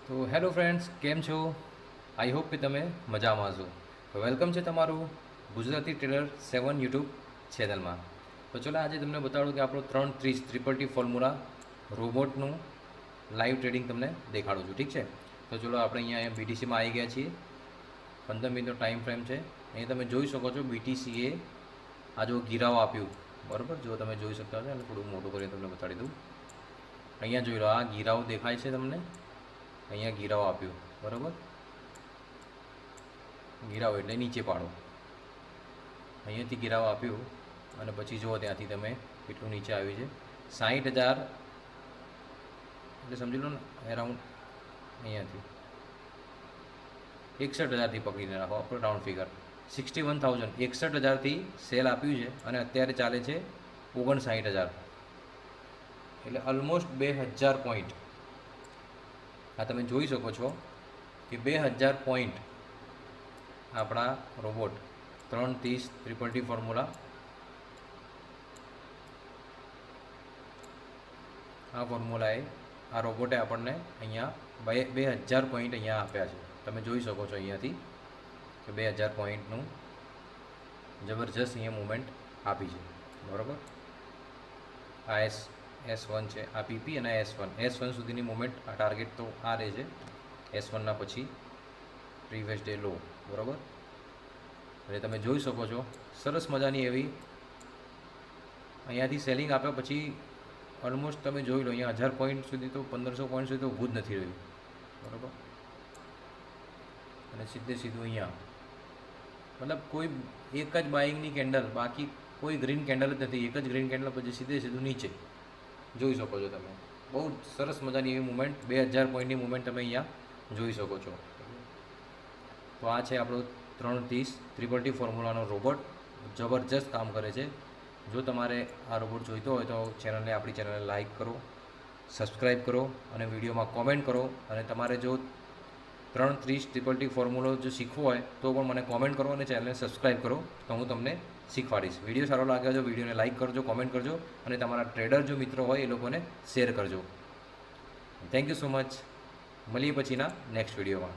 તો hello friends, કેમ છો? આઈ હોપ કે તમે મજામાં છો. તો વેલકમ છે તમારું ગુજરાતી ટ્રેડર 7 યુટ્યુબ ચેનલમાં. તો ચલો આજે તમને બતાડું કે આપણો 330 ટ્રિપલ ટી ફોર્મ્યુલા રોબોટનું લાઈવ ટ્રેડિંગ તમને દેખાડું છું. ઠીક છે, તો ચલો આપણે અહીંયા બીટીસીમાં આવી ગયા છીએ. 15 મિનિટનો ટાઈમ ફ્રેમ છે. અહીં તમે જોઈ શકો છો બીટીસીએ આ જો ગિરાવ આપ્યું, બરાબર. જો તમે જોઈ શકતા હો એટલે થોડું મોટું કરીને તમને બતાડી દઉં. અહીંયા જોઈ લો, આ ગિરાવ દેખાય છે તમને. અહીંયા ગિરાવ આપ્યું, બરાબર. ગિરાવ એટલે નીચે પાડો. અહીંયાથી ગિરાવ આપ્યું અને પછી જુઓ ત્યાંથી તમે કેટલું નીચે આવ્યું છે. 60,000 એટલે સમજી લો ને, એરાઉન્ડ અહીંયાથી 61,000થી પકડીને રાખો આપણો રાઉન્ડ ફિગર. 61,000, 61,000થી સેલ આપ્યું છે અને અત્યારે ચાલે છે 59,000, એટલે ઓલમોસ્ટ 2,000 પોઈન્ટ. આ તમે જોઈ શકો છો કે 2,000 પોઈન્ટ આપણા રોબોટ 330 ટ્રિપલ ટી ફોર્મ્યુલા આ ફોર્મ્યુલાએ આ રોબોટે આપણને અહીંયા 2,000 પોઈન્ટ અહીંયા આપ્યા છે. તમે જોઈ શકો છો અહીંયાથી કે 2,000 પોઈન્ટનું જબરજસ્ત અહીંયા મુવમેન્ટ આપી છે, બરાબર. આ S1 છે, આ પીપી અને S1 સુધીની મુવમેન્ટ. આ ટાર્ગેટ તો આ રહે છે S1ના પછી પ્રીવિયસ ડે લો, બરાબર. એટલે તમે જોઈ શકો છો સરસ મજાની એવી અહીંયાથી સેલિંગ આપ્યા પછી ઓલમોસ્ટ તમે જોઈ લો અહીંયા 1,000 પોઈન્ટ સુધી તો 1,500 પોઈન્ટ સુધી તો ઊભું જ નથી રહ્યું, બરાબર. અને સીધું અહીંયા મતલબ કોઈ એક જ બાઇંગની કેન્ડલ, બાકી કોઈ ગ્રીન કેન્ડલ જ નથી. એક જ ગ્રીન કેન્ડલ પછી સીધું નીચે જોઈ શકો છો તમે. બહુ સરસ મજાની એવી મુવમેન્ટ, 2,000 પોઈન્ટની મુવમેન્ટ તમે અહીંયા જોઈ શકો છો. તો આ છે આપણો 330 ટ્રિપલ ટી ફોર્મ્યુલાનો રોબોટ. જબરજસ્ત કામ કરે છે. જો તમારે આ રોબોટ જોઈતો હોય તો આપણી ચેનલને લાઇક કરો, સબસ્ક્રાઈબ કરો અને વિડીયોમાં કોમેન્ટ કરો. અને તમારે જો 330 ટ્રિપલ ટી ફોર્મ્યુલો જો શીખવો હોય તો પણ મને કોમેન્ટ કરો અને ચેનલને સબસ્ક્રાઈબ કરો, તો હું તમને શીખવાડીશ. વિડીયો સારો લાગ્યો તો વિડીયોને લાઇક કરજો, કોમેન્ટ કરજો અને તમારા ટ્રેડર જો મિત્રો હોય એ લોકોને શેર કરજો. Thank you so much. મળીએ પછીના નેક્સ્ટ વિડીયોમાં.